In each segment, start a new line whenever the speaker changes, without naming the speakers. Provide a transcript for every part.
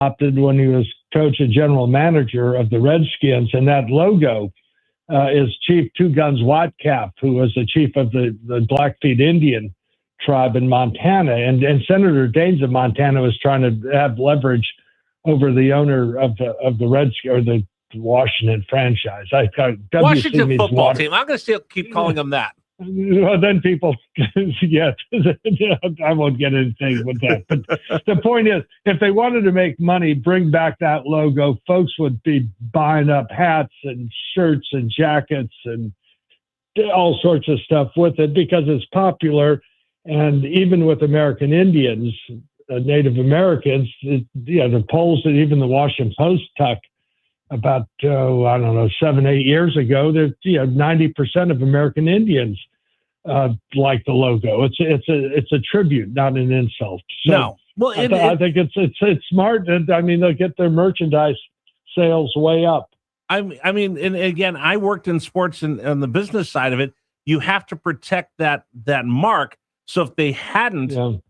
adopted when he was coach and general manager of the Redskins, and that logo is Chief Two Guns Whitecap, who was the chief of the Blackfeet Indian tribe in Montana, and Senator Daines of Montana was trying to have leverage over the owner of the Redskins or the Washington franchise.
Washington football team. I'm going to still keep calling them that.
Well, then people, yes, I won't get anything with that. But the point is, if they wanted to make money, bring back that logo, folks would be buying up hats and shirts and jackets and all sorts of stuff with it because it's popular. And even with American Indians, Native Americans, the polls that even the Washington Post took about, 7-8 years ago, that 90% of American Indians like the logo. It's a tribute, not an insult. So
no, well,
I think it's smart, and I mean they'll get their merchandise sales way up.
I mean, and again, I worked in sports and on the business side of it. You have to protect that mark. So if they hadn't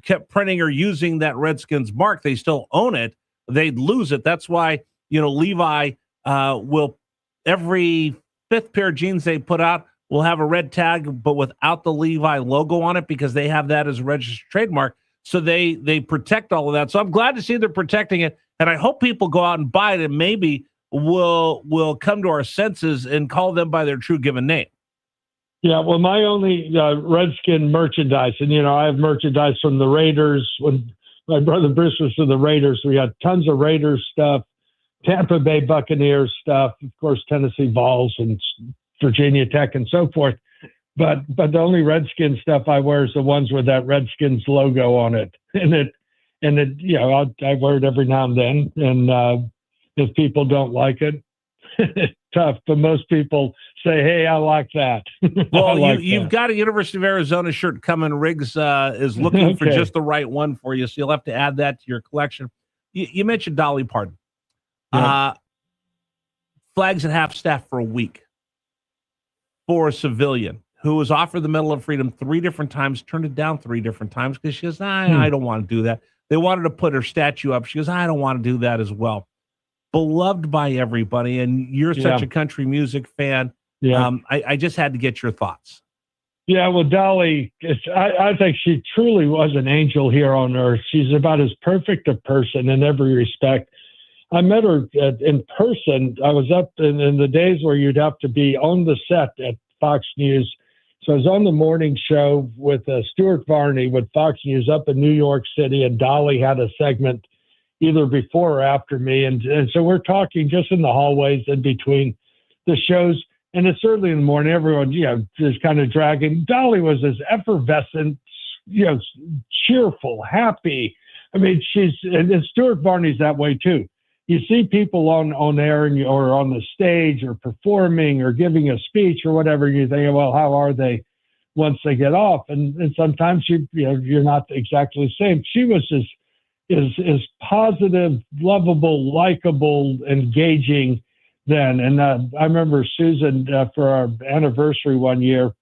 kept printing or using that Redskins mark, they still own it. They'd lose it. That's why Levi will every 5th pair of jeans they put out will have a red tag, but without the Levi logo on it because they have that as a registered trademark. So they protect all of that. So I'm glad to see they're protecting it, and I hope people go out and buy it, and maybe we'll come to our senses and call them by their true given name.
Yeah, well, my only Redskin merchandise, and I have merchandise from the Raiders. When my brother Bruce was for the Raiders, we had tons of Raiders stuff, Tampa Bay Buccaneers stuff, of course, Tennessee Vols and Virginia Tech and so forth. But the only Redskin stuff I wear is the ones with that Redskins logo on it. And I wear it every now and then. And if people don't like it, it's tough. But most people say, hey, I like that.
Well, you've got a University of Arizona shirt coming. Riggs is looking for just the right one for you. So you'll have to add that to your collection. You mentioned Dolly Parton. Yeah. Flags at half staff for a week for a civilian who was offered the Medal of Freedom 3 different times, turned it down 3 different times because she goes, I don't want to do that. They wanted to put her statue up. She goes, I don't want to do that as well. Beloved by everybody, and you're such a country music fan. Yeah. I just had to get your thoughts.
Yeah, well, Dolly, I think she truly was an angel here on earth. She's about as perfect a person in every respect. I met her in person. I was up in the days where you'd have to be on the set at Fox News. So I was on the morning show with Stuart Varney with Fox News up in New York City, and Dolly had a segment either before or after me. And so we're talking just in the hallways in between the shows. And it's early in the morning. Everyone, just kind of dragging. Dolly was as effervescent, cheerful, happy. I mean, and Stuart Varney's that way too. You see people on air or on the stage or performing or giving a speech or whatever, you think, well, how are they once they get off? And sometimes you're not exactly the same. She was as positive, lovable, likable, engaging then. And I remember Susan, for our anniversary one year,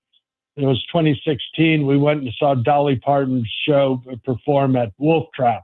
it was 2016, we went and saw Dolly Parton's show perform at Wolf Trap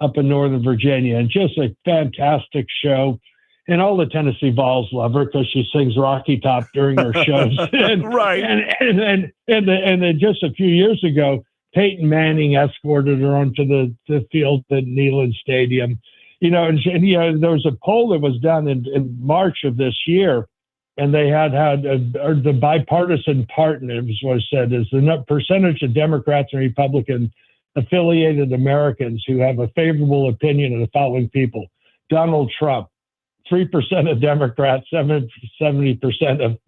up in Northern Virginia, and just a fantastic show. And all the Tennessee Vols love her because she sings Rocky Top during her shows.
Right.
And then just a few years ago, Peyton Manning escorted her onto the field at Neyland Stadium. There was a poll that was done in March of this year, and they had the bipartisan partner, was what it said, is the percentage of Democrats and Republicans affiliated Americans who have a favorable opinion of the following people: Donald Trump, 3% of Democrats, 70%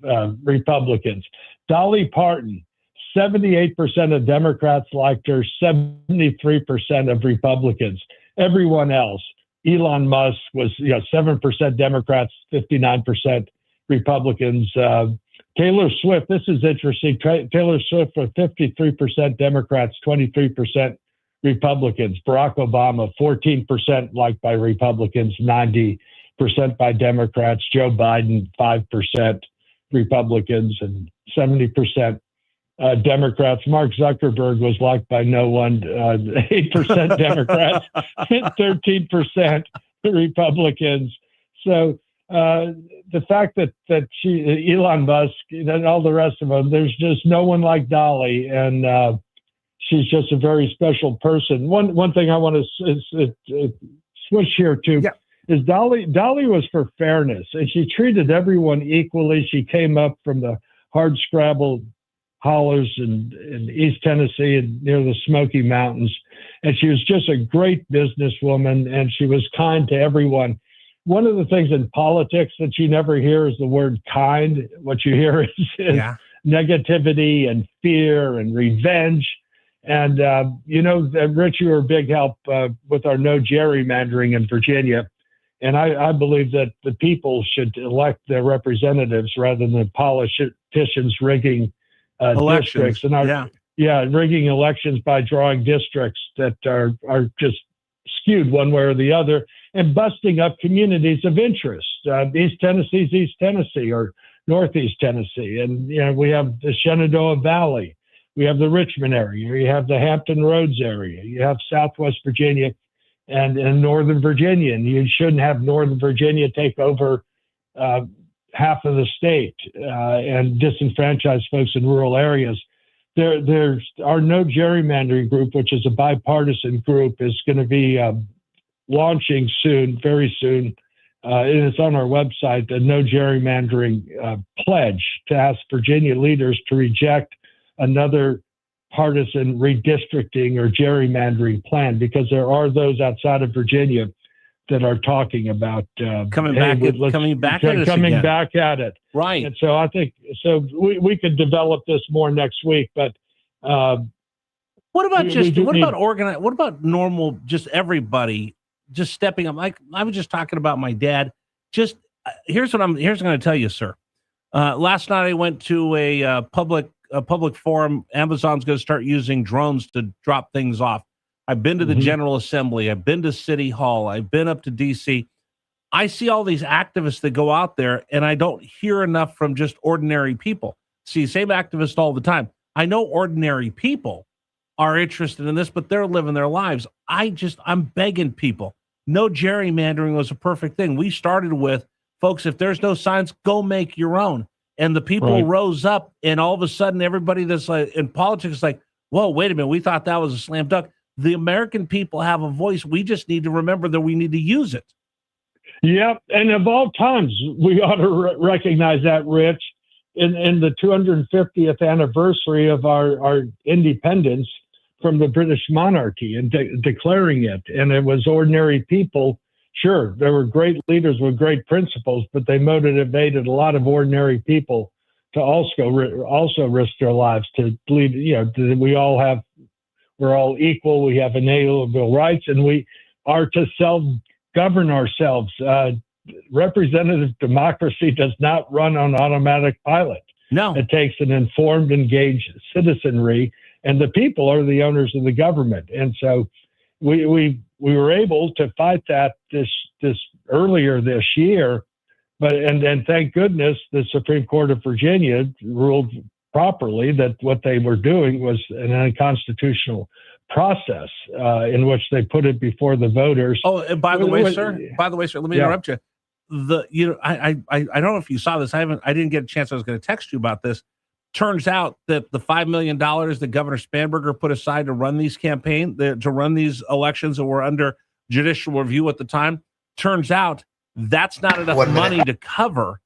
of Republicans. Dolly Parton, 78% of Democrats liked her, 73% of Republicans. Everyone else, Elon Musk was 7% Democrats, 59% Republicans. Taylor Swift, this is interesting. Taylor Swift for 53% Democrats, 23% Republicans. Barack Obama, 14% liked by Republicans, 90% by Democrats. Joe Biden, 5% Republicans, and 70% Democrats. Mark Zuckerberg was liked by no one. 8% Democrats, 13% Republicans. So the fact that Elon Musk and all the rest of them, there's just no one like Dolly, and she's just a very special person. One thing I want to switch here to is Dolly was for fairness, and she treated everyone equally. She came up from the hard-scrabble hollers in East Tennessee and near the Smoky Mountains, and she was just a great businesswoman, and she was kind to everyone. One of the things in politics that you never hear is the word kind. What you hear is negativity and fear and revenge. And, Rich, you were a big help with our no gerrymandering in Virginia. And I believe that the people should elect their representatives rather than politicians rigging districts. And rigging elections by drawing districts that are just skewed one way or the other, and busting up communities of interest. East Tennessee's East Tennessee or Northeast Tennessee. And, we have the Shenandoah Valley. We have the Richmond area. You have the Hampton Roads area. You have Southwest Virginia and Northern Virginia. And you shouldn't have Northern Virginia take over half of the state and disenfranchise folks in rural areas. There's our No Gerrymandering group, which is a bipartisan group, is going to be launching soon, very soon. And it's on our website, the No Gerrymandering pledge to ask Virginia leaders to reject another partisan redistricting or gerrymandering plan, because there are those outside of Virginia that are talking about
coming back at it. Right.
And so I think we could develop this more next week. But
what about normal, just everybody just stepping up? Like I was just talking about my dad. Just here's what I'm going to tell you, sir. Last night I went to a public forum. Amazon's going to start using drones to drop things off. I've been to the General Assembly. I've been to City Hall. I've been up to D.C. I see all these activists that go out there, and I don't hear enough from just ordinary people. See, same activists all the time. I know ordinary people are interested in this, but they're living their lives. I'm begging people. No gerrymandering was a perfect thing. We started with, folks, if there's no signs, go make your own. And the people rose up, and all of a sudden, everybody that's like in politics is like, whoa, wait a minute, we thought that was a slam dunk. The American people have a voice. We just need to remember that we need to use it.
Yep. And of all times, we ought to recognize that, Rich, in the 250th anniversary of our independence from the British monarchy and declaring it. And it was ordinary people. Sure, there were great leaders with great principles, but they motivated a lot of ordinary people to also risk their lives to believe, we're all equal. We have inalienable rights, and we are to self-govern ourselves. Representative democracy does not run on automatic pilot.
No.
It takes an informed, engaged citizenry, and the people are the owners of the government. And so we were able to fight that this earlier this year, and thank goodness the Supreme Court of Virginia ruled properly that what they were doing was an unconstitutional process in which they put it before the voters.
Oh, and by the way, sir, let me interrupt you. I don't know if you saw this. I didn't get a chance. I was going to text you about this. Turns out that the $5 million that Governor Spanberger put aside to run these to run these elections that were under judicial review at the time, turns out that's not enough money to cover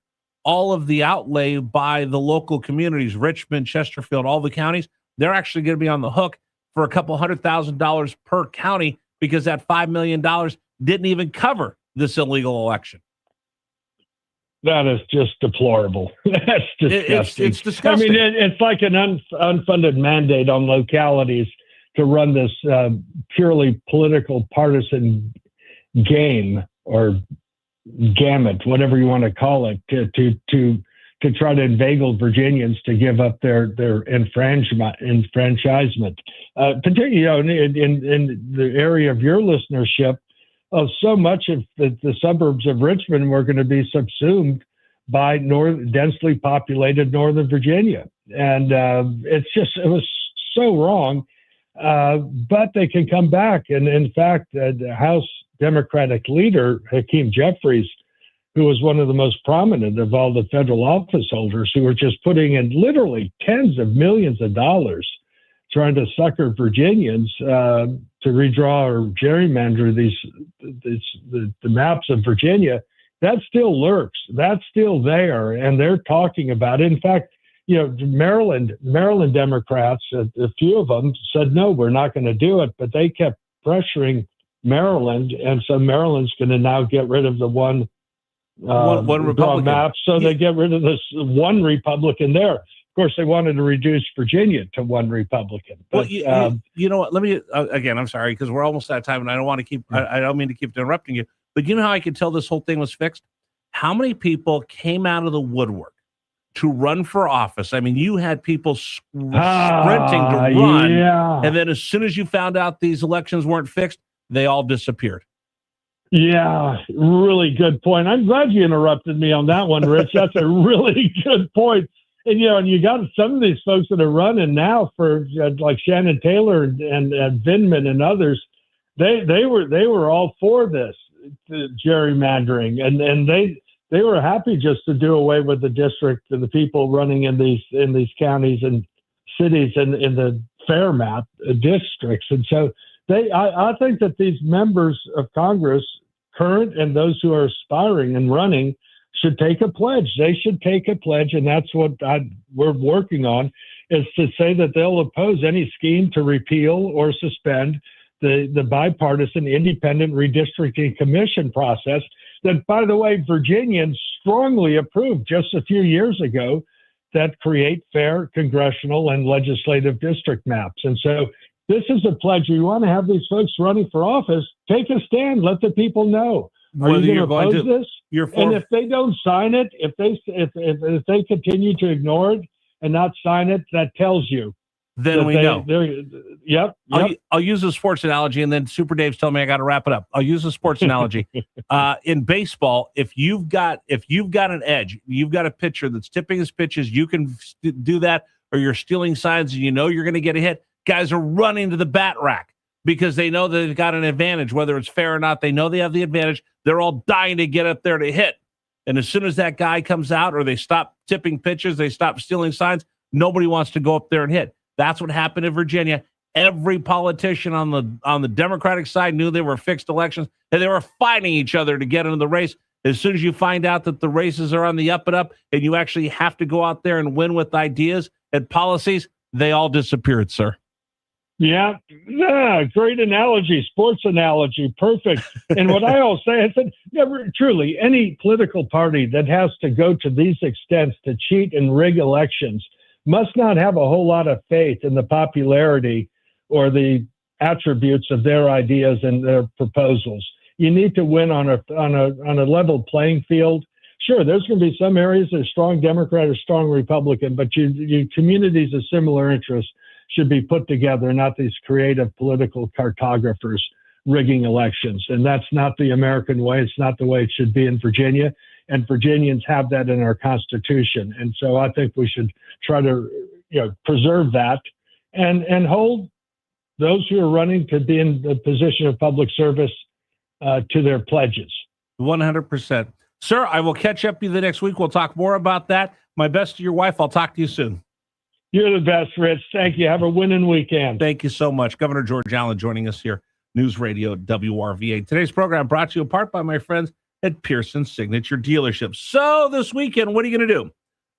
all of the outlay by the local communities, Richmond, Chesterfield, all the counties. They're actually going to be on the hook for a couple $100,000 per county because that $5 million didn't even cover this illegal election.
That is just deplorable. That's disgusting.
It's disgusting.
I mean, it's like an unfunded mandate on localities to run this purely political partisan game or gamut, whatever you want to call it, to try to inveigle Virginians to give up their enfranchisement. Particularly, in the area of your listenership, so much of the suburbs of Richmond were going to be subsumed by densely populated Northern Virginia. And it was so wrong. But they can come back. And in fact, the House Democratic leader, Hakeem Jeffries, who was one of the most prominent of all the federal office holders, who were just putting in literally tens of millions of dollars trying to sucker Virginians to redraw or gerrymander the maps of Virginia, that still lurks. That's still there, and they're talking about it. In fact, Maryland Democrats, a few of them said, no, we're not going to do it, but they kept pressuring Maryland, and so Maryland's going to now get rid of the one Republican map, so they get rid of this one Republican there. Of course, they wanted to reduce Virginia to one Republican. But,
well, you know what? Let me again. I'm sorry because we're almost out of time, and I don't want to keep. I don't mean to keep interrupting you. But you know how I could tell this whole thing was fixed? How many people came out of the woodwork to run for office? I mean, you had people sprinting to run, and then as soon as you found out these elections weren't fixed, they all disappeared.
Yeah, really good point. I'm glad you interrupted me on that one, Rich. That's a really good point. And, and you got some of these folks that are running now for like Shannon Taylor and Vindman and others. They were all for this gerrymandering, and they were happy just to do away with the district and the people running in these counties and cities and in the fair map districts. And so I think that these members of Congress, current and those who are aspiring and running, should take a pledge. They should take a pledge, and that's what we're working on, is to say that they'll oppose any scheme to repeal or suspend the bipartisan independent redistricting commission process that, by the way, Virginians strongly approved just a few years ago, that create fair congressional and legislative district maps. And so this is a pledge. You want to have these folks running for office, take a stand, let the people know. Are you going to oppose this? And if they don't sign it, if they continue to ignore it and not sign it, that tells you.
Then we know.
Yep.
I'll use a sports analogy, and then Super Dave's telling me I got to wrap it up. I'll use a sports analogy. In baseball, if you've got an edge, you've got a pitcher that's tipping his pitches, you can do that, or you're stealing signs and you're going to get a hit. Guys are running to the bat rack because they know that they've got an advantage, whether it's fair or not. They know they have the advantage. They're all dying to get up there to hit. And as soon as that guy comes out, or they stop tipping pitches, they stop stealing signs, nobody wants to go up there and hit. That's what happened in Virginia. Every politician on the Democratic side knew they were fixed elections, and they were fighting each other to get into the race. As soon as you find out that the races are on the up and up, and you actually have to go out there and win with ideas and policies, they all disappeared, sir.
Yeah, great analogy, sports analogy, perfect. And what I always say, I said, never truly any political party that has to go to these extents to cheat and rig elections must not have a whole lot of faith in the popularity or the attributes of their ideas and their proposals. You need to win on a level playing field. Sure, there's going to be some areas that are strong Democrat or strong Republican, but you communities of similar interests should be put together, not these creative political cartographers rigging elections. And that's not the American way. It's not the way it should be in Virginia. And Virginians have that in our Constitution. And so I think we should try to preserve that and hold those who are running to be in the position of public service to their pledges.
100%. Sir, I will catch up with you the next week. We'll talk more about that. My best to your wife. I'll talk to you soon.
You're the best, Rich. Thank you. Have a winning weekend.
Thank you so much. Governor George Allen joining us here, News Radio WRVA. Today's program brought to you in part by my friends at Pearson Signature Dealership. So this weekend, what are you going to do?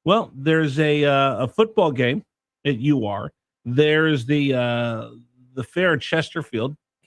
Well, there's a football game at UR. There's the fair at Chesterfield.